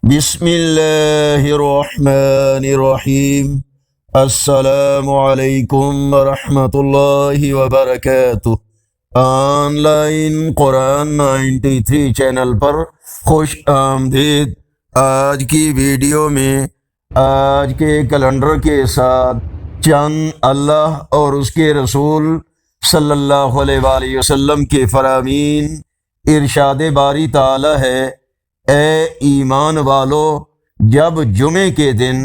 بسم اللہ الرحمن الرحیم۔ السلام علیکم ورحمۃ اللہ وبرکاتہ۔ آن لائن قرآن 93 چینل پر خوش آمدید۔ آج کی ویڈیو میں آج کے کیلنڈر کے ساتھ چند اللہ اور اس کے رسول صلی اللہ علیہ وآلہ وسلم کے فرامین ارشاد باری تعالی ہے: اے ایمان والو، جب جمعے کے دن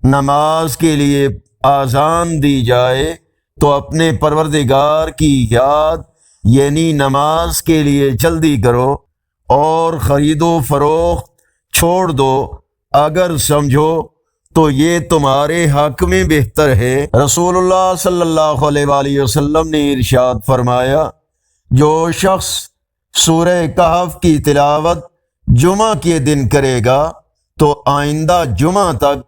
نماز کے لیے اذان دی جائے تو اپنے پروردگار کی یاد یعنی نماز کے لیے جلدی کرو اور خرید و فروخت چھوڑ دو، اگر سمجھو تو یہ تمہارے حق میں بہتر ہے۔ رسول اللہ صلی اللہ علیہ وآلہ وسلم نے ارشاد فرمایا: جو شخص سورہ کہف کی تلاوت جمعہ کے دن کرے گا تو آئندہ جمعہ تک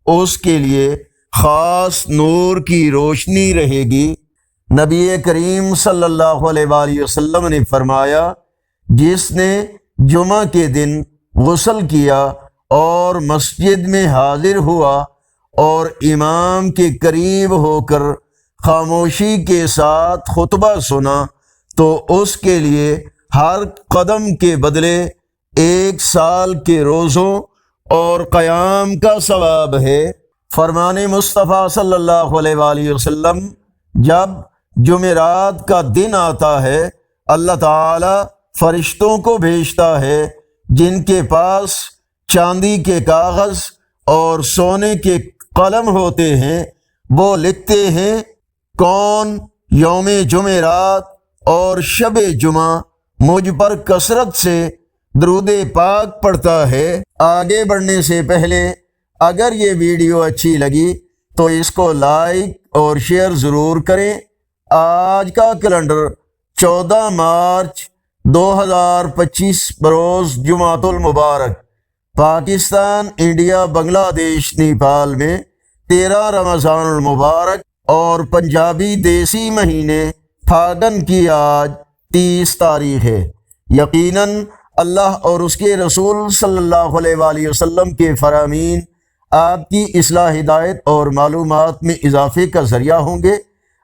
اس کے لیے خاص نور کی روشنی رہے گی۔ نبی کریم صلی اللہ علیہ وآلہ وسلم نے فرمایا: جس نے جمعہ کے دن غسل کیا اور مسجد میں حاضر ہوا اور امام کے قریب ہو کر خاموشی کے ساتھ خطبہ سنا تو اس کے لیے ہر قدم کے بدلے 1 سال کے روزوں اور قیام کا ثواب ہے۔ فرمان مصطفیٰ صلی اللہ علیہ وآلہ وسلم: جب جمعرات کا دن آتا ہے اللہ تعالی فرشتوں کو بھیجتا ہے جن کے پاس چاندی کے کاغذ اور سونے کے قلم ہوتے ہیں، وہ لکھتے ہیں کون یوم جمعرات اور شب جمعہ مجھ پر کثرت سے درود پاک پڑھتا ہے۔ آگے بڑھنے سے پہلے اگر یہ ویڈیو اچھی لگی تو اس کو لائک اور شیئر ضرور کریں۔ آج کا کیلنڈر 14 مارچ 2025 بروز جمعۃ المبارک، پاکستان، انڈیا، بنگلہ دیش، نیپال میں 13 رمضان المبارک اور پنجابی دیسی مہینے پھاگن کی آج 30 تاریخ ہے۔ یقیناً اللہ اور اس کے رسول صلی اللہ علیہ وآلہ وسلم کے فرامین آپ کی اصلاح، ہدایت اور معلومات میں اضافے کا ذریعہ ہوں گے۔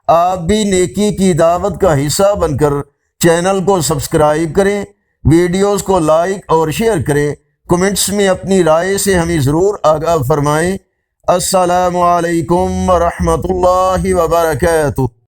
آپ بھی نیکی کی دعوت کا حصہ بن کر چینل کو سبسکرائب کریں، ویڈیوز کو لائک اور شیئر کریں، کمنٹس میں اپنی رائے سے ہمیں ضرور آگاہ فرمائیں۔ السلام علیکم ورحمۃ اللہ وبرکاتہ۔